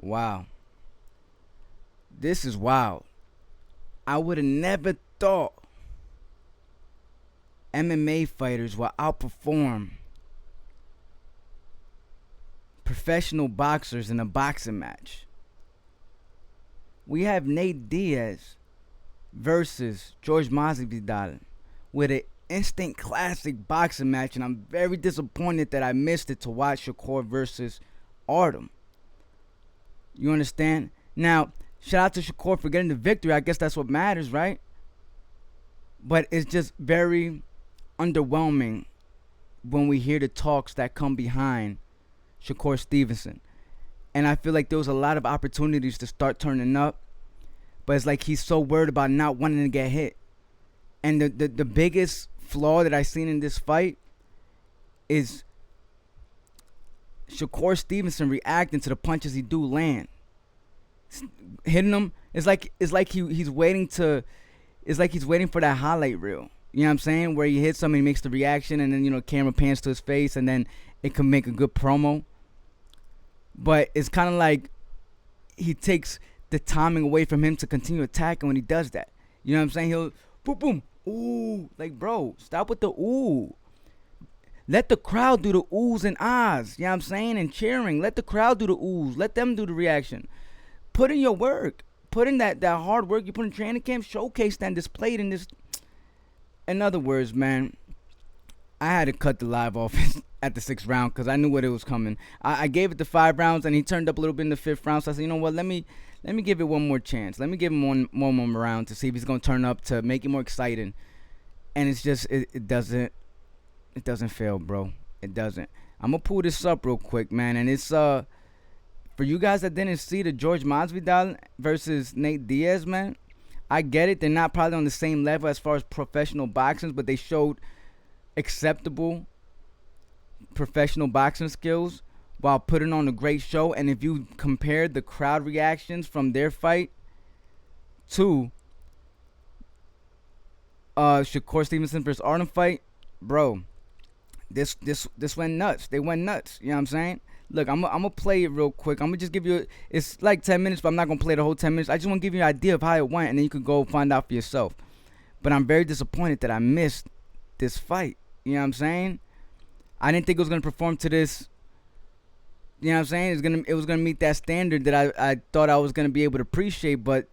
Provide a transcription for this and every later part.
Wow. This is wild. I would have never thought MMA fighters will outperform professional boxers in a boxing match. We have Nate Diaz versus Jorge Masvidal with an instant classic boxing match, and I'm very disappointed that I missed it to watch Shakur versus Artem. You understand? Now, shout out to Shakur for getting the victory. I guess that's what matters, right? But it's just very underwhelming when we hear the talks that come behind Shakur Stevenson. And I feel like there was a lot of opportunities to start turning up, but it's like he's so worried about not wanting to get hit. And the biggest flaw that I seen in this fight is Shakur Stevenson reacting to the punches he do land. Hitting them, it's like he's waiting for that highlight reel. You know what I'm saying? Where he hits something, he makes the reaction, and then camera pans to his face, and then it can make a good promo. But it's kind of like he takes the timing away from him to continue attacking when he does that. You know what I'm saying? He'll boom boom ooh, like, bro, stop with the ooh. Let the crowd do the oohs and ahs. You know what I'm saying? And cheering. Let the crowd do the oohs. Let them do the reaction. Put in your work. Put in that hard work you put in training camp. Showcase that and display it in this. In other words, man, I had to cut the live off at the 6th round because I knew what it was coming. I gave it the 5 rounds, and he turned up a little bit in the 5th round. So I said, you know what? Let me give it one more chance. Let me give him one more round to see if he's gonna turn up to make it more exciting. And it's just it doesn't fail, bro. It doesn't. I'm gonna pull this up real quick, man. And it's for you guys that didn't see the Jorge Masvidal versus Nate Diaz, man. I get it. They're not probably on the same level as far as professional boxing, but they showed acceptable professional boxing skills while putting on a great show. And if you compare the crowd reactions from their fight to Shakur Stevenson versus Artem fight, bro, this went nuts. They went nuts. You know what I'm saying? Look, I'm gonna play it real quick. I'm gonna just give you, it's like 10 minutes, but I'm not gonna play the whole 10 minutes. I just want to give you an idea of how it went, and then you can go find out for yourself. But I'm very disappointed that I missed this fight. You know what I'm saying? I didn't think it was gonna perform to this. You know what I'm saying? It was gonna meet that standard that I thought I was gonna be able to appreciate, but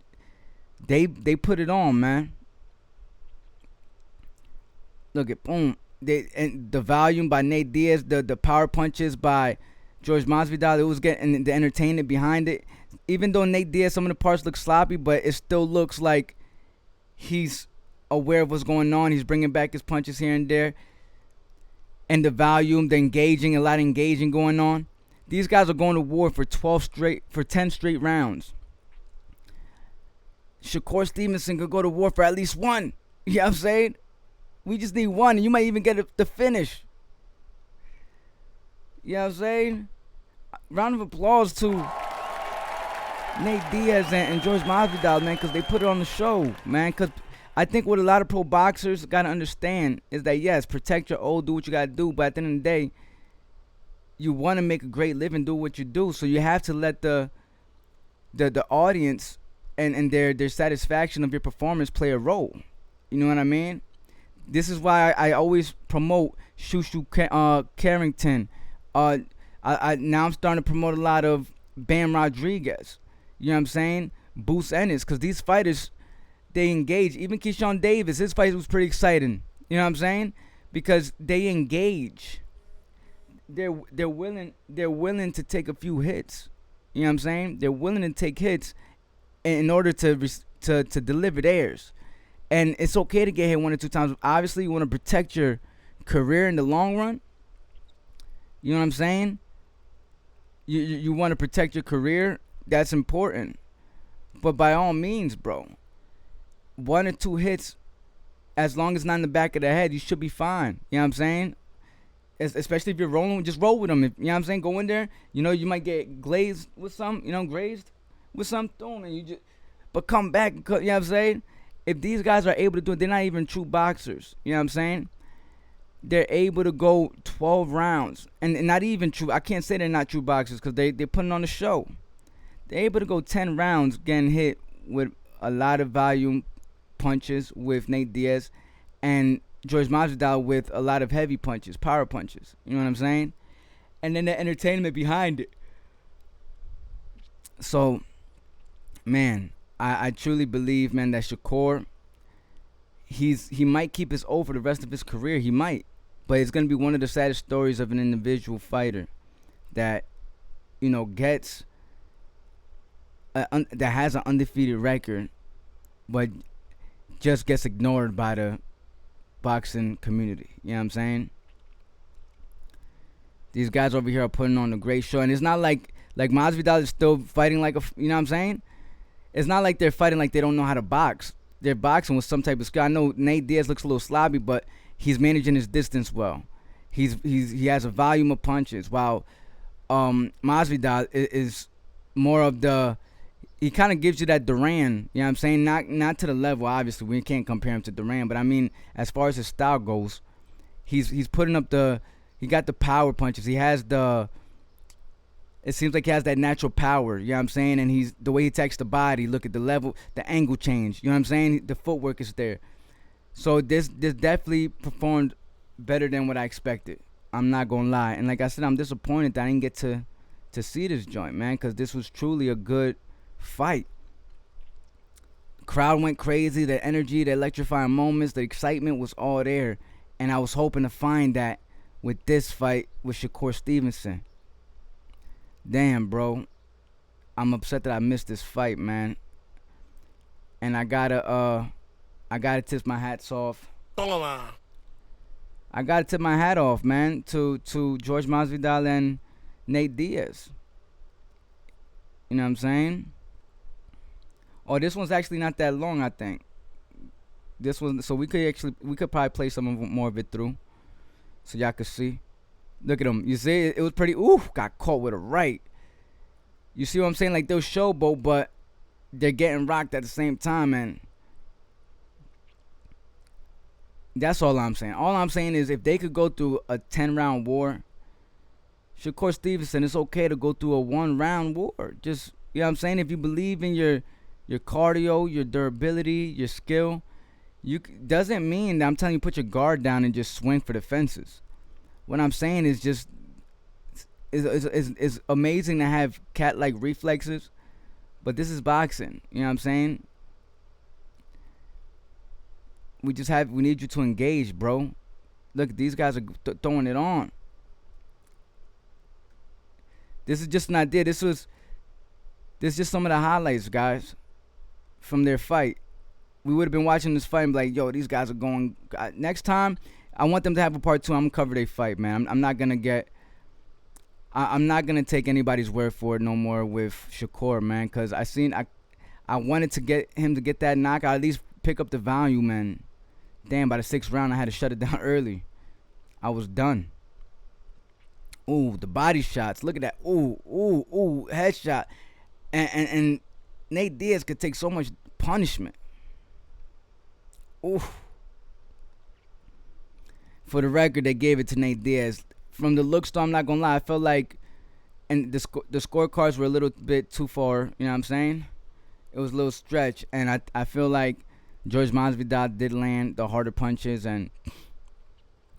they put it on, man. Look at boom. And the volume by Nate Diaz, the power punches by Jorge Masvidal, it was getting the entertainment behind it. Even though Nate Diaz, some of the parts look sloppy, but it still looks like he's aware of what's going on. He's bringing back his punches here and there. And the volume, a lot of engaging going on. These guys are going to war for 10 straight rounds. Shakur Stevenson could go to war for at least one. You know what I'm saying? We just need one, and you might even get the finish. You know what I'm saying? Round of applause to Nate Diaz and Jorge Masvidal, man, because they put it on the show, man. Because I think what a lot of pro boxers got to understand is that, yes, protect your old, do what you got to do, but at the end of the day, you want to make a great living, do what you do, so you have to let the audience and their satisfaction of your performance play a role. You know what I mean? This is why I always promote Shushu Carrington. Now I'm starting to promote a lot of Bam Rodriguez. You know what I'm saying? Boots Ennis, because these fighters, they engage. Even Keyshawn Davis, his fight was pretty exciting. You know what I'm saying? Because they engage. They're willing to take a few hits. You know what I'm saying? They're willing to take hits in order to deliver theirs. And it's okay to get hit 1 or 2 times. Obviously, you want to protect your career in the long run. You know what I'm saying? You want to protect your career. That's important. But by all means, bro, 1 or 2 hits, as long as not in the back of the head, you should be fine. You know what I'm saying? Especially if you're rolling, just roll with them. You know what I'm saying? Go in there. You might get glazed with some, grazed with something, and you just, but come back. You know what I'm saying? If these guys are able to do it, they're not even true boxers. You know what I'm saying? They're able to go 12 rounds. And not even true. I can't say they're not true boxers because they're putting on the show. they're able to go 10 rounds getting hit with a lot of volume punches with Nate Diaz, and Jorge Masvidal with a lot of heavy punches, power punches. You know what I'm saying? And then the entertainment behind it. So, man, I truly believe, man, that Shakur, he might keep his O for the rest of his career. He might. But it's going to be one of the saddest stories of an individual fighter that, gets that has an undefeated record, but just gets ignored by the boxing community. You know what I'm saying? These guys over here are putting on a great show, and it's not like Masvidal is still fighting like you know what I'm saying? It's not like they're fighting like they don't know how to box. They're boxing with some type of skill. I know Nate Diaz looks a little sloppy, but he's managing his distance well. He has a volume of punches, while Masvidal is more of the, he kind of gives you that Duran. You know what I'm saying? Not to the level, obviously. We can't compare him to Duran, but I mean, as far as his style goes, he's putting up he got the power punches. He has it seems like he has that natural power, you know what I'm saying? And the way he attacks the body, look at the level, the angle change, you know what I'm saying? The footwork is there. So this definitely performed better than what I expected. I'm not gonna lie. And like I said, I'm disappointed that I didn't get to see this joint, man, because this was truly a good fight. Crowd went crazy, the energy, the electrifying moments, the excitement was all there. And I was hoping to find that with this fight with Shakur Stevenson. Damn, bro. I'm upset that I missed this fight, man. And I gotta tip my hats off. I gotta tip my hat off, man, to Jorge Masvidal and Nate Diaz. You know what I'm saying? Oh, this one's actually not that long, I think. This one, so we could probably play some more of it through, so y'all could see. Look at him. You see, it was pretty. Ooh, got caught with a right. You see what I'm saying? Like, they'll showboat, but they're getting rocked at the same time, and that's all I'm saying. All I'm saying is, if they could go through a 10-round war, Shakur Stevenson, it's okay to go through a 1-round war. Just, you know what I'm saying? If you believe in your cardio, your durability, your skill, doesn't mean that I'm telling you put your guard down and just swing for the fences. What I'm saying is just is amazing to have cat-like reflexes, but this is boxing. You know what I'm saying? We need you to engage, bro. Look, these guys are throwing it on. This is just an idea. This is just some of the highlights, guys, from their fight. We would have been watching this fight and be like, yo, these guys are going. Next time, I want them to have a part 2. I'm going to cover their fight, man. I'm not going to I'm not going to take anybody's word for it no more with Shakur, man, because I wanted to get him to get that knockout, at least pick up the volume, man. Damn, by the 6th round, I had to shut it down early. I was done. Ooh, the body shots. Look at that. Ooh, headshot. And Nate Diaz could take so much punishment. Ooh. For the record, they gave it to Nate Diaz. From the looks, though, I'm not gonna lie, I felt like, and the scorecards were a little bit too far. You know what I'm saying? It was a little stretch, and I feel like Jorge Masvidal did land the harder punches. And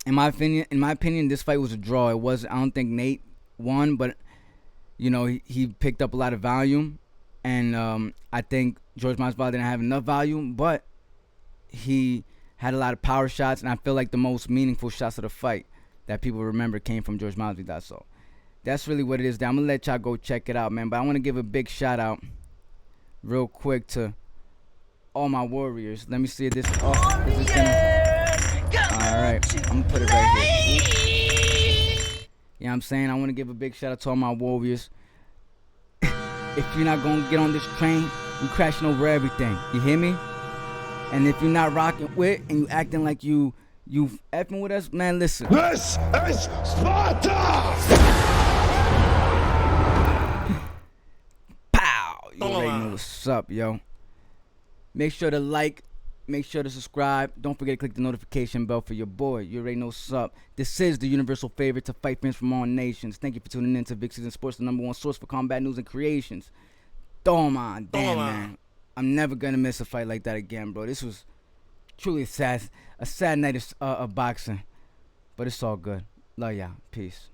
in my opinion, this fight was a draw. It was. I don't think Nate won, but he picked up a lot of volume, and I think Jorge Masvidal didn't have enough volume, but he had a lot of power shots, and I feel like the most meaningful shots of the fight that people remember came from Jorge Masvidal. So that's really what it is. I'm going to let y'all go check it out, man. But I want to give a big shout out real quick to all my warriors. Let me see if this is gonna... Alright, I'm going to put it right here. You know what I'm saying? I want to give a big shout out to all my warriors. If you're not going to get on this train, you crashing over everything. You hear me? And if you're not rocking with and you acting like you effing with us, man, listen. This is Sparta! Pow! You already know what's up, yo. Make sure to like, make sure to subscribe. Don't forget to click the notification bell for your boy. You already know what's up. This is the universal favorite to fight fans from all nations. Thank you for tuning in to VIC SZN Sports, the #1 source for combat news and creations. Toma. Damn, man. I'm never gonna miss a fight like that again, bro. This was truly a sad night of boxing. But it's all good. Love y'all. Peace.